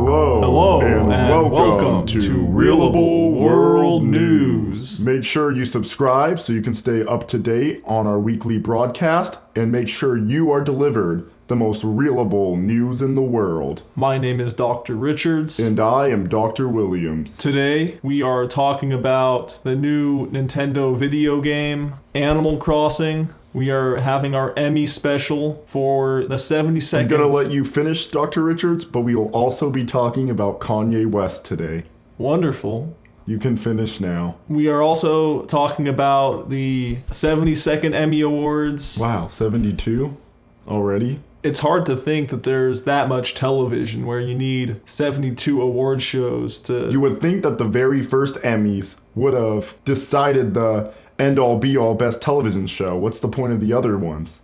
Hello, and welcome to Realible World News. Make sure you subscribe so you can stay up to date on our weekly broadcast, and make sure you are delivered the most realiable news in the world. My name is Dr. Richards. And I am Dr. Williams. Today, we are talking about the new Nintendo video game, Animal Crossing. We are having our Emmy special for the 72nd. I'm gonna let you finish, Dr. Richards, but we will also be talking about Kanye West today. Wonderful. You can finish now. We are also talking about the 72nd Emmy Awards. Wow, 72 already? It's hard to think that there's that much television where you need 72 award shows to... You would think that the very first Emmys would have decided the end-all be-all best television show. What's the point of the other ones?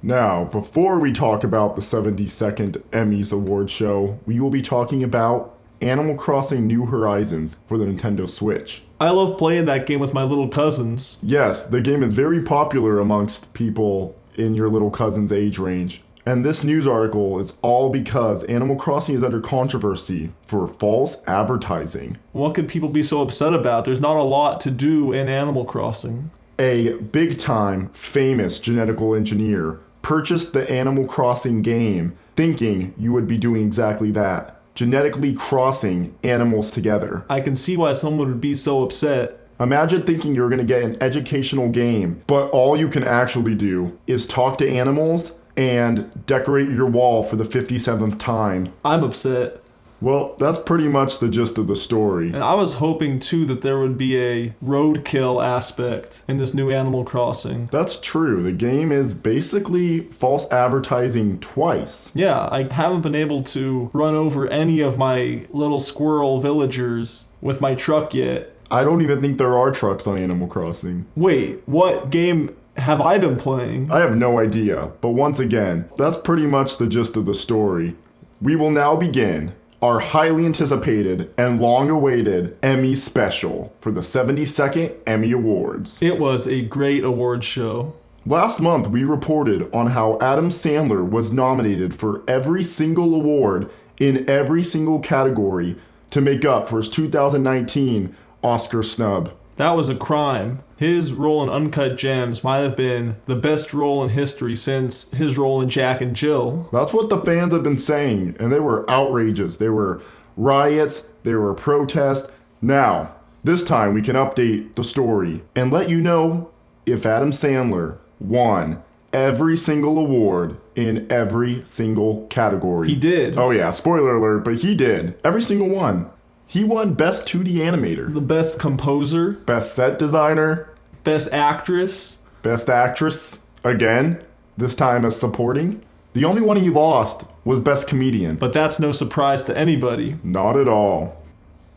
Now, before we talk about the 72nd Emmys award show, we will be talking about Animal Crossing New Horizons for the Nintendo Switch. I love playing that game with my little cousins. Yes, the game is very popular amongst people in your little cousin's age range. And this news article is all because Animal Crossing is under controversy for false advertising. What could people be so upset about? There's not a lot to do in Animal Crossing. A big-time, famous genetical engineer purchased the Animal Crossing game thinking you would be doing exactly that, genetically crossing animals together. I can see why someone would be so upset. Imagine thinking you're going to get an educational game, but all you can actually do is talk to animals and decorate your wall for the 57th time. I'm upset. Well, that's pretty much the gist of the story. And I was hoping too that there would be a roadkill aspect in this new Animal Crossing. That's true. The game is basically false advertising twice. Yeah, I haven't been able to run over any of my little squirrel villagers with my truck yet. I don't even think there are trucks on Animal Crossing. Wait, what game have I been playing? I have no idea, but once again, that's pretty much the gist of the story. We will now begin our highly anticipated and long-awaited Emmy special for the 72nd Emmy Awards. It was a great award show. Last month, we reported on how Adam Sandler was nominated for every single award in every single category to make up for his 2019 Oscar snub. That was a crime. His role in Uncut Gems might have been the best role in history since his role in Jack and Jill. That's what the fans have been saying, and they were outrages. There were riots, there were protests. Now, this time we can update the story and let you know if Adam Sandler won every single award in every single category. He did. Oh yeah, spoiler alert, but he did. Every single one. He won Best 2D Animator, The best composer, Best Set Designer, best actress, Best Actress, again, this time as supporting. The only one he lost was Best Comedian. but that's no surprise to anybody. Not at all.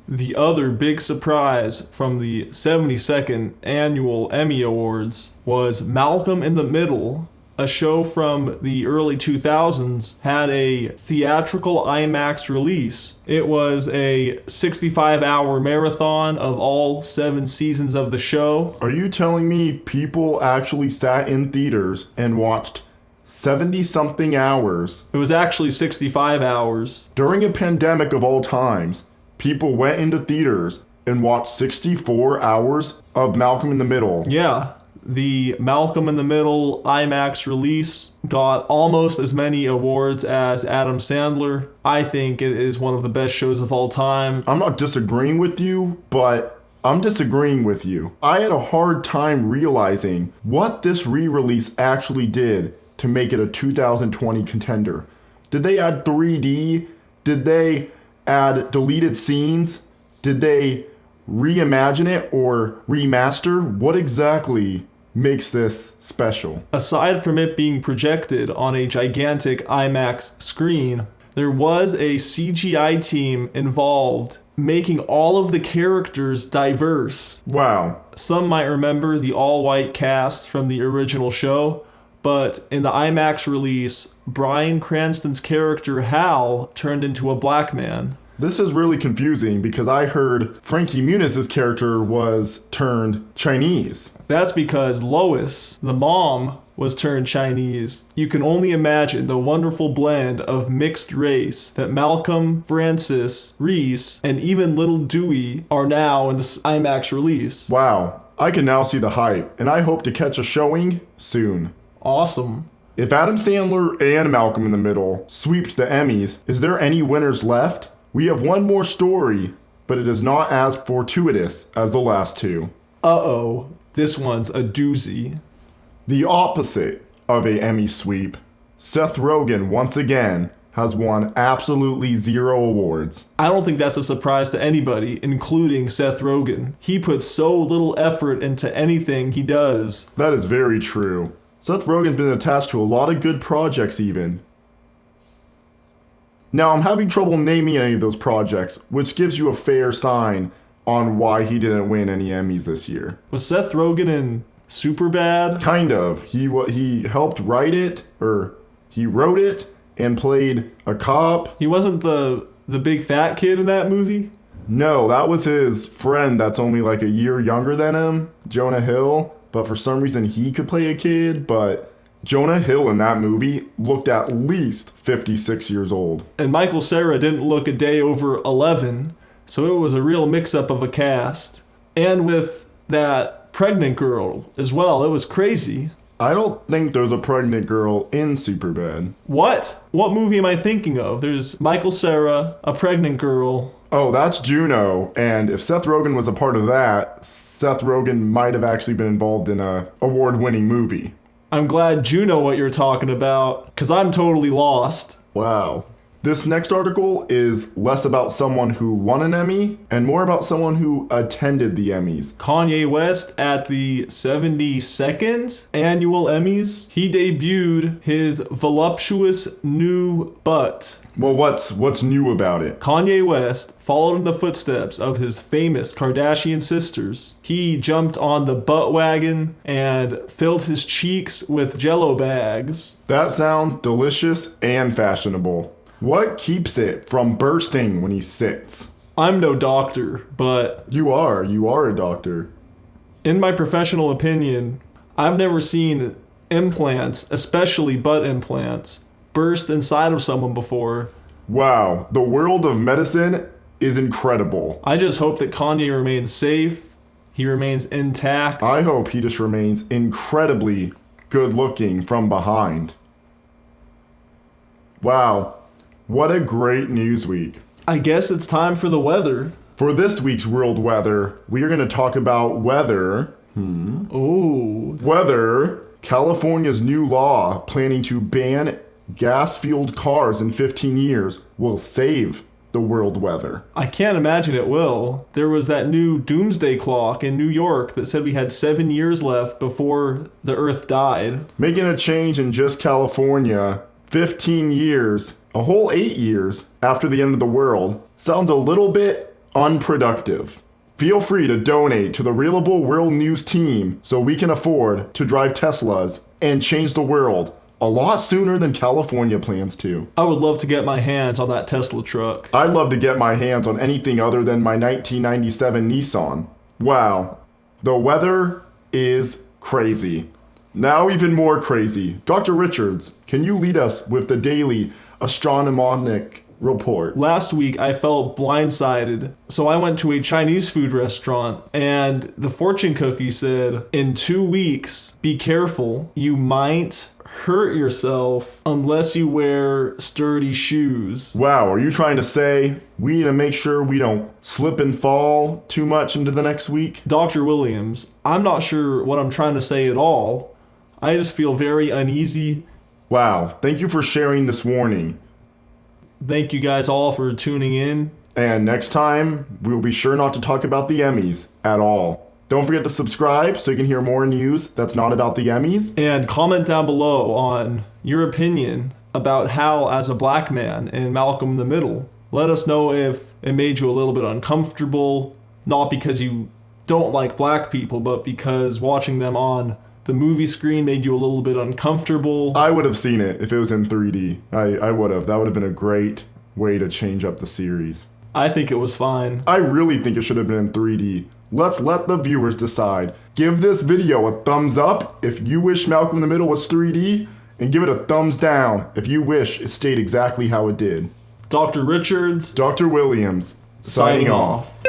The other big surprise from the 72nd Annual Emmy Awards was Malcolm in the Middle, a show from the early 2000s, had a theatrical IMAX release. It was a 65-hour marathon of all 7 seasons of the show. Are you telling me people actually sat in theaters and watched 70-something hours? It was actually 65 hours. During a pandemic of all times, people went into theaters and watched 64 hours of Malcolm in the Middle. Yeah. The Malcolm in the Middle IMAX release got almost as many awards as Adam Sandler. I think it is one of the best shows of all time. I'm not disagreeing with you, but I'm disagreeing with you. I had a hard time realizing what this re-release actually did to make it a 2020 contender. Did they add 3D? Did they add deleted scenes? Did they reimagine it or remaster? What exactly makes this special? Aside from it being projected on a gigantic IMAX screen, there was a CGI team involved making all of the characters diverse. Wow. Some might remember the all-white cast from the original show, but in the IMAX release, Bryan Cranston's character Hal turned into a black man. This is really confusing because I heard Frankie Muniz's character was turned Chinese. That's because Lois, the mom, was turned Chinese. You can only imagine the wonderful blend of mixed race that Malcolm, Francis, Reese, and even little Dewey are now in this IMAX release. Wow, I can now see the hype, and I hope to catch a showing soon. Awesome. If Adam Sandler and Malcolm in the Middle sweeps the Emmys, is there any winners left? We have one more story, but it is not as fortuitous as the last two. Uh-oh, this one's a doozy. The opposite of a Emmy sweep, Seth Rogen once again has won absolutely 0 awards. I don't think that's a surprise to anybody, including Seth Rogen. He puts so little effort into anything he does. That is very true. Seth Rogen's been attached to a lot of good projects even. Now I'm having trouble naming any of those projects, which gives you a fair sign on why he didn't win any Emmys this year. Was Seth Rogen in Superbad? Kind of. He helped write it, or he wrote it, and played a cop. He wasn't the big fat kid in that movie? No, that was his friend that's only like a year younger than him, Jonah Hill. But for some reason he could play a kid, but Jonah Hill in that movie looked at least 56 years old. And Michael Cera didn't look a day over 11, so it was a real mix-up of a cast. And with that pregnant girl as well, it was crazy. I don't think there's a pregnant girl in Superbad. What? What movie am I thinking of? There's Michael Cera, a pregnant girl. Oh, that's Juno, and if Seth Rogen was a part of that, Seth Rogen might have actually been involved in a award-winning movie. I'm glad you know what you're talking about, because I'm totally lost. Wow. This next article is less about someone who won an Emmy and more about someone who attended the Emmys. Kanye West at the 72nd annual Emmys, he debuted his voluptuous new butt. Well, what's new about it? Kanye West followed in the footsteps of his famous Kardashian sisters. He jumped on the butt wagon and filled his cheeks with Jell-O bags. That sounds delicious and fashionable. What keeps it from bursting when he sits? I'm no doctor, but You are a doctor. in my professional opinion, I've never seen implants, especially butt implants, burst inside of someone before. Wow, the world of medicine is incredible. I just hope that Kanye remains safe, he remains intact. I hope he just remains incredibly good looking from behind. Wow, what a great news week. I guess it's time for the weather. For this week's world weather, we are going to talk about whether California's new law planning to ban gas-fueled cars in 15 years will save the world weather. I can't imagine it will. There was that new doomsday clock in New York that said we had 7 years left before the Earth died. Making a change in just California, 15 years, a whole 8 years after the end of the world, sounds a little bit unproductive. Feel free to donate to the Realible World News team so we can afford to drive Teslas and change the world a lot sooner than California plans to. I would love to get my hands on that Tesla truck. I'd love to get my hands on anything other than my 1997 Nissan. Wow, the weather is crazy. Now even more crazy. Dr. Richards, can you lead us with the daily astronomic report? Last week I felt blindsided, so I went to a Chinese food restaurant and the fortune cookie said, in 2 weeks, be careful, you might hurt yourself unless you wear sturdy shoes. Wow, are you trying to say we need to make sure we don't slip and fall too much into the next week? Dr. Williams, I'm not sure what I'm trying to say at all. I just feel very uneasy. Wow, thank you for sharing this warning. Thank you guys all for tuning in. And next time, we'll be sure not to talk about the Emmys at all. Don't forget to subscribe so you can hear more news that's not about the Emmys. And comment down below on your opinion about how, as a black man in Malcolm in the Middle, let us know if it made you a little bit uncomfortable, not because you don't like black people, but because watching them on the movie screen made you a little bit uncomfortable. I would have seen it if it was in 3D. I would have. That would have been a great way to change up the series. I think it was fine. I really think it should have been in 3D. Let's let the viewers decide. Give this video a thumbs up if you wish Malcolm in the Middle was 3D, and give it a thumbs down if you wish it stayed exactly how it did. Dr. Richards, Dr. Williams, signing off.